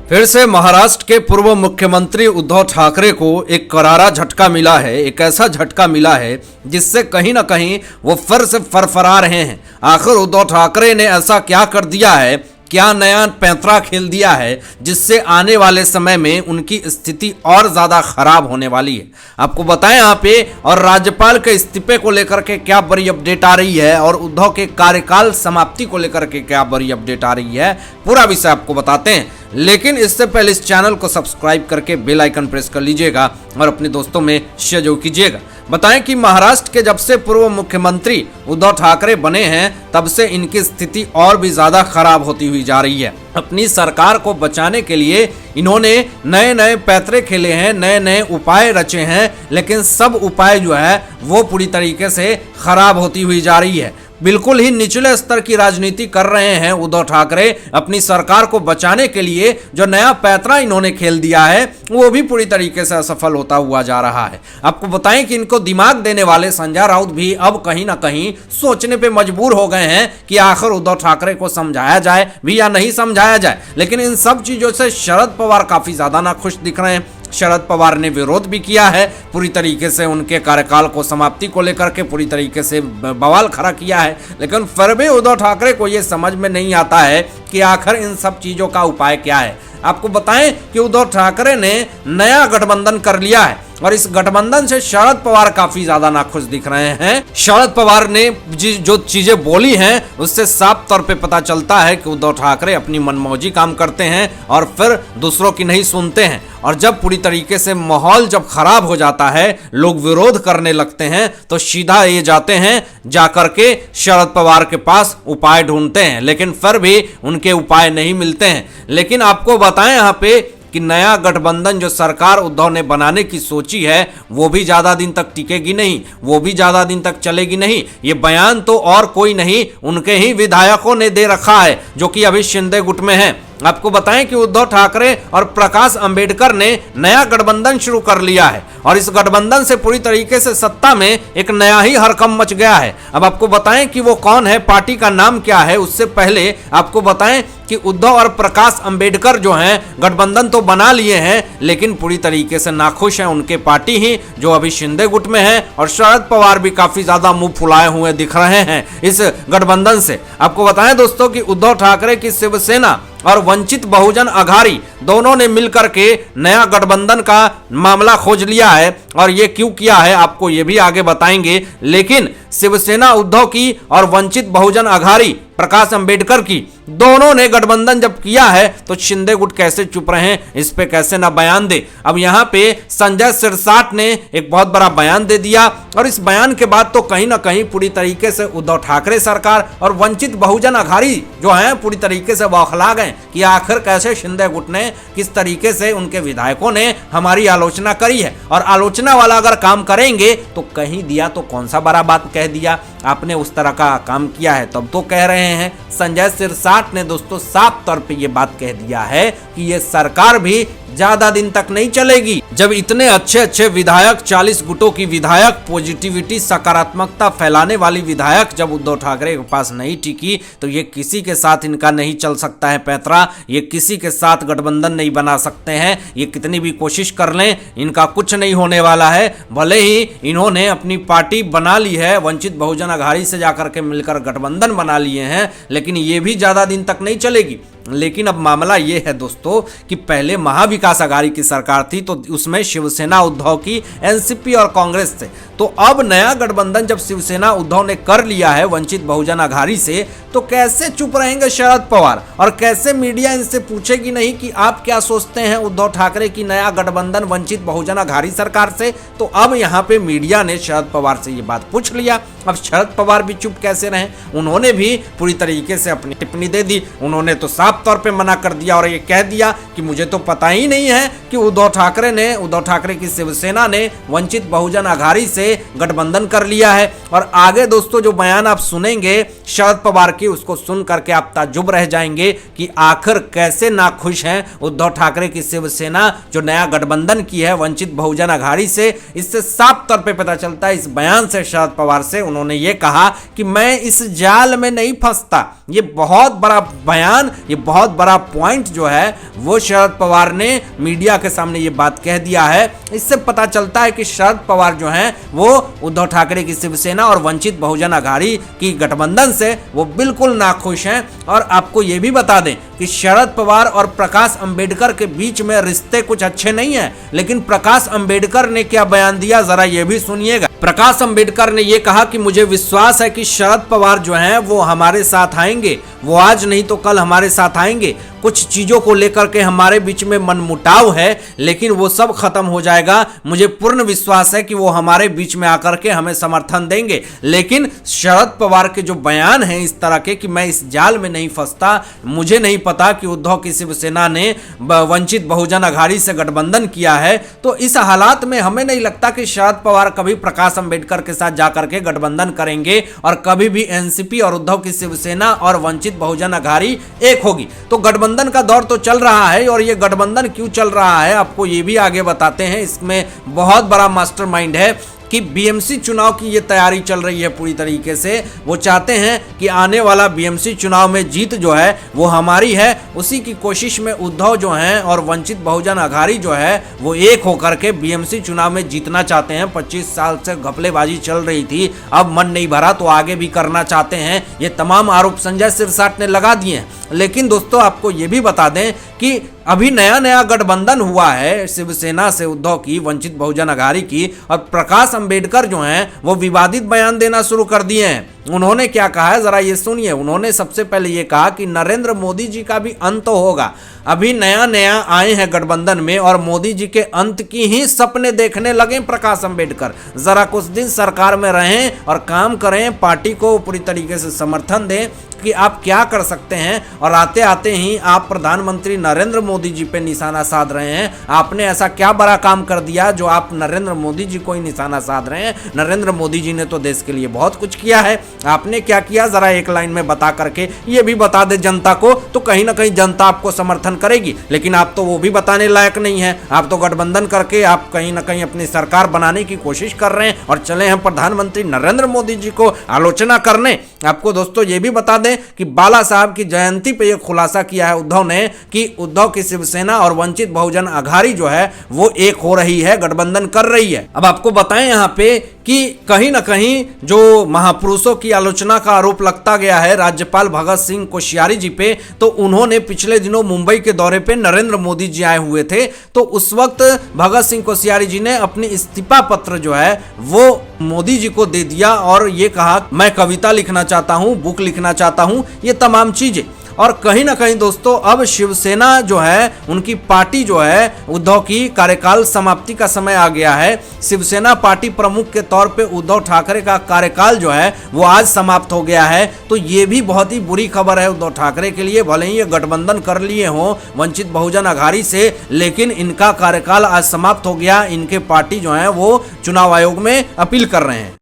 फिर से महाराष्ट्र के पूर्व मुख्यमंत्री उद्धव ठाकरे को एक करारा झटका मिला है। एक ऐसा झटका मिला है जिससे कहीं ना कहीं वो फिर से फरफरा रहे हैं। आखिर उद्धव ठाकरे ने ऐसा क्या कर दिया है, क्या नया पैंतरा खेल दिया है जिससे आने वाले समय में उनकी स्थिति और ज्यादा खराब होने वाली है। आपको बताएं यहाँ पे, और राज्यपाल के इस्तीफे को लेकर के क्या बड़ी अपडेट आ रही है और उद्धव के कार्यकाल समाप्ति को लेकर के क्या बड़ी अपडेट आ रही है, पूरा विषय आपको बताते हैं। लेकिन इससे पहले इस चैनल को सब्सक्राइब करके बेल आइकन प्रेस कर लीजिएगा और अपने दोस्तों में शेयर जरूर कीजिएगा। बताएं कि महाराष्ट्र के जब से पूर्व मुख्यमंत्री उद्धव ठाकरे बने हैं तब से इनकी स्थिति और भी ज्यादा खराब होती हुई जा रही है। अपनी सरकार को बचाने के लिए इन्होंने नए नए पैंतरे खेले हैं, नए नए उपाय रचे हैं, लेकिन सब उपाय जो है वो पूरी तरीके से खराब होती हुई जा रही है। बिल्कुल ही निचले स्तर की राजनीति कर रहे हैं उद्धव ठाकरे। अपनी सरकार को बचाने के लिए जो नया पैंतरा इन्होंने खेल दिया है वो भी पूरी तरीके से असफल होता हुआ जा रहा है। आपको बताएं कि इनको दिमाग देने वाले संजय राउत भी अब कहीं ना कहीं सोचने पे मजबूर हो गए हैं कि आखिर उद्धव ठाकरे को समझाया जाए भी या नहीं समझाया जाए। लेकिन इन सब चीजों से शरद पवार काफी ज्यादा नाखुश दिख रहे हैं। शरद पवार ने विरोध भी किया है, पूरी तरीके से उनके कार्यकाल को समाप्ति को लेकर के पूरी तरीके से बवाल खड़ा किया है। लेकिन फिर भी उद्धव ठाकरे को यह समझ में नहीं आता है कि आखिर इन सब चीजों का उपाय क्या है। आपको बताएं कि उद्धव ठाकरे ने नया गठबंधन कर लिया है और इस गठबंधन से शरद पवार काफी ज्यादा नाखुश दिख रहे हैं। शरद पवार ने जो चीजें बोली हैं उससे साफ तौर पे पता चलता है कि उद्धव ठाकरे अपनी मनमौजी काम करते हैं और फिर दूसरों की नहीं सुनते हैं। और जब पूरी तरीके से माहौल जब खराब हो जाता है, लोग विरोध करने लगते हैं, तो सीधा ये जाते हैं जाकर के शरद पवार के पास उपाय ढूंढते हैं, लेकिन फिर भी उनके उपाय नहीं मिलते हैं। लेकिन आपको बताएं यहाँ पे कि नया गठबंधन जो सरकार उद्धव ने बनाने की सोची है वो भी ज्यादा दिन तक टिकेगी नहीं, वो भी ज्यादा दिन तक चलेगी नहीं। ये बयान तो और कोई नहीं, उनके ही विधायकों ने दे रखा है जो कि अभी शिंदे गुट में है। आपको बताएं कि उद्धव ठाकरे और प्रकाश अंबेडकर ने नया गठबंधन शुरू कर लिया है और इस गठबंधन से पूरी तरीके से सत्ता में एक नया ही हड़कंप मच गया है। अब आपको बताएं कि वो कौन है, पार्टी का नाम क्या है, उससे पहले आपको बताएं कि उद्धव और प्रकाश अंबेडकर जो हैं गठबंधन तो बना लिए हैं, लेकिन पूरी तरीके से नाखुश है उनके पार्टी ही जो अभी शिंदे गुट में है। और शरद पवार भी काफी ज्यादा मुंह फुलाए हुए दिख रहे हैं इस गठबंधन से। आपको बताएं दोस्तों कि उद्धव ठाकरे की शिवसेना और वंचित बहुजन अघाड़ी दोनों ने मिलकर के नया गठबंधन का मामला खोज लिया है और ये क्यों किया है आपको ये भी आगे बताएंगे। लेकिन शिवसेना उद्धव की और वंचित बहुजन अघाड़ी प्रकाश अंबेडकर की दोनों ने गठबंधन जब किया है तो शिंदे गुट कैसे चुप रहे हैं, इस पे कैसे ना बयान दे। अब यहाँ पे संजय सिरसाट ने एक बहुत बड़ा बयान दे दिया और इस बयान के बाद तो कहीं ना कहीं पूरी तरीके से उद्धव ठाकरे सरकार और वंचित बहुजन अघाड़ी जो है पूरी तरीके से बौखला गए कि आखिर कैसे शिंदे गुट ने किस तरीके से उनके विधायकों ने हमारी आलोचना करी है। और आलोचना वाला अगर काम करेंगे तो कहीं दिया तो कौन सा बड़ा बात कह दिया, आपने उस तरह का काम किया है तब तो कह रहे हैं। संजय सिरसाट ने दोस्तों साफ तौर पे ये बात कह दिया है कि ये सरकार भी ज्यादा दिन तक नहीं चलेगी। जब इतने अच्छे अच्छे विधायक, 40 गुटों की विधायक, पॉजिटिविटी सकारात्मकता फैलाने वाली विधायक जब उद्धव ठाकरे के पास नहीं टिकी तो ये किसी के साथ इनका नहीं चल सकता है पैंतरा, ये किसी के साथ गठबंधन नहीं बना सकते हैं। ये कितनी भी कोशिश कर लें इनका कुछ नहीं होने वाला है। भले ही इन्होंने अपनी पार्टी बना ली है, वंचित बहुजन अघाड़ी से जाकर के मिलकर गठबंधन बना लिए हैं, लेकिन ये भी ज्यादा दिन तक नहीं चलेगी। लेकिन अब मामला ये है दोस्तों कि पहले महाविकास अघाड़ी की सरकार थी तो उसमें शिवसेना उद्धव की, एनसीपी और कांग्रेस से, तो अब नया गठबंधन जब शिवसेना उद्धव ने कर लिया है वंचित बहुजन अघाड़ी से, तो कैसे चुप रहेंगे शरद पवार और कैसे मीडिया इनसे पूछेगी नहीं कि आप क्या सोचते हैं उद्धव ठाकरे की नया गठबंधन वंचित बहुजन अघाड़ी सरकार से। तो अब यहाँ पे मीडिया ने शरद पवार से ये बात पूछ लिया। अब शरद पवार भी चुप कैसे रहे, उन्होंने भी पूरी तरीके से अपनी टिप्पणी दे दी। उन्होंने तो साफ तौर पे मना कर दिया और ये कह दिया कि मुझे तो पता ही नहीं है कि उद्धव ठाकरे की शिवसेना ने वंचित बहुजन अघाड़ी से गठबंधन कर लिया है। और आगे दोस्तों जो बयान आप सुनेंगे शरद पवार की, उसको सुन करके आप ताज्जुब रह जाएंगे कि आखिर कैसे नाखुश हैं उद्धव ठाकरे की शिवसेना जो नया गठबंधन की है वंचित बहुजन अघाड़ी से। इससे साफ तौर पे पता चलता है इस बयान से शरद पवार से। उन्होंने ये कहा कि मैं इस जाल में नहीं फंसता। ये बहुत बड़ा बयान, ये बहुत बड़ा पॉइंट जो है वो शरद पवार ने मीडिया के सामने ये बात कह दिया है। इससे पता चलता है कि शरद पवार जो हैं वो उद्धव ठाकरे की शिवसेना और वंचित बहुजन अघाड़ी की गठबंधन से वो बिल्कुल नाखुश हैं। और आपको ये भी बता दें कि शरद पवार और प्रकाश अंबेडकर के बीच में रिश्ते कुछ अच्छे नहीं है, लेकिन प्रकाश अंबेडकर ने क्या बयान दिया जरा ये भी सुनिएगा। प्रकाश अंबेडकर ने यह कहा कि मुझे विश्वास है कि शरद पवार जो हैं वो हमारे साथ आएंगे, वो आज नहीं तो कल हमारे साथ आएंगे। कुछ चीजों को लेकर के हमारे बीच में मनमुटाव है, लेकिन वो सब खत्म हो जाएगा। मुझे पूर्ण विश्वास है कि वो हमारे बीच में आकर के हमें समर्थन देंगे। लेकिन शरद पवार के जो बयान हैं इस तरह के कि मैं इस जाल में नहीं फंसता, मुझे नहीं पता कि उद्धव की शिवसेना ने वंचित बहुजन अघाड़ी से गठबंधन किया है, तो इस हालात में हमें नहीं लगता कि शरद पवार कभी प्रकाश अंबेडकर के साथ जाकर के गठबंधन करेंगे और कभी भी एनसीपी और उद्धव की शिवसेना और वंचित बहुजन अघाड़ी एक होगी। तो गठबंधन का दौर तो चल रहा है, और ये गठबंधन क्यों चल रहा है आपको ये भी आगे बताते हैं। इसमें बहुत बड़ा मास्टरमाइंड है कि बीएमसी चुनाव की ये तैयारी चल रही है पूरी तरीके से। वो चाहते हैं कि आने वाला बीएमसी चुनाव में जीत जो है वो हमारी है। उसी की कोशिश में उद्धव जो हैं और वंचित बहुजन अघाड़ी जो है वो एक होकर के बीएमसी चुनाव में जीतना चाहते हैं। 25 साल से घपलेबाजी चल रही थी, अब मन नहीं भरा तो आगे भी करना चाहते हैं। ये तमाम आरोप संजय सिरसाट ने लगा दिए हैं। लेकिन दोस्तों आपको ये भी बता दें कि अभी नया नया गठबंधन हुआ है शिवसेना से उद्धव की, वंचित बहुजन अघाड़ी की, और प्रकाश अंबेडकर जो हैं वो विवादित बयान देना शुरू कर दिए हैं। उन्होंने क्या कहा है जरा ये सुनिए। उन्होंने सबसे पहले ये कहा कि नरेंद्र मोदी जी का भी अंत होगा। अभी नया नया आए हैं गठबंधन में और मोदी जी के अंत की ही सपने देखने लगे प्रकाश अंबेडकर। जरा कुछ दिन सरकार में रहें और काम करें, पार्टी को पूरी तरीके से समर्थन दें कि आप क्या कर सकते हैं। और आते आते ही आप प्रधानमंत्री नरेंद्र मोदी जी पे निशाना साध रहे हैं। आपने ऐसा क्या बड़ा काम कर दिया जो आप नरेंद्र मोदी जी को ही निशाना साध रहे हैं? नरेंद्र मोदी जी ने तो देश के लिए बहुत कुछ किया है, आपने क्या किया जरा एक लाइन में बता करके ये भी बता दे जनता को, तो कहीं ना कहीं जनता आपको समर्थन करेगी। लेकिन आप तो वो भी बताने लायक नहीं है। आप तो गठबंधन करके आप कहीं ना कहीं अपनी सरकार बनाने की कोशिश कर रहे हैं और चले हैं प्रधानमंत्री नरेंद्र मोदी जी को आलोचना करने। आपको दोस्तों ये भी बता दें कि बाला साहब की जयंती पे ये खुलासा किया है उद्धव ने कि उद्धव की शिवसेना और वंचित बहुजन अघाड़ी जो है वो एक हो रही है, गठबंधन कर रही है। अब आपको बताएं यहाँ पे कि कहीं ना कहीं जो महापुरुषों की आलोचना का आरोप लगता गया है राज्यपाल भगत सिंह कोश्यारी जी पे, तो उन्होंने पिछले दिनों मुंबई के दौरे पे नरेंद्र मोदी जी आए हुए थे। तो उस वक्त भगत सिंह कोश्यारी जी ने अपनी इस्तीफा पत्र जो है वो मोदी जी को दे दिया और ये कहा मैं कविता लिखना चाहता हूं, बुक लिखना चाहता हूं, ये तमाम चीजें। और कहीं ना कहीं दोस्तों अब शिवसेना जो है उनकी पार्टी जो है उद्धव की कार्यकाल समाप्ति का समय आ गया है। शिवसेना पार्टी प्रमुख के तौर पे उद्धव ठाकरे का कार्यकाल जो है वो आज समाप्त हो गया है। तो ये भी बहुत ही बुरी खबर है उद्धव ठाकरे के लिए। भले ही ये गठबंधन कर लिए हों वंचित बहुजन अघाड़ी से, लेकिन इनका कार्यकाल आज समाप्त हो गया। इनके पार्टी जो है वो चुनाव आयोग में अपील कर रहे हैं।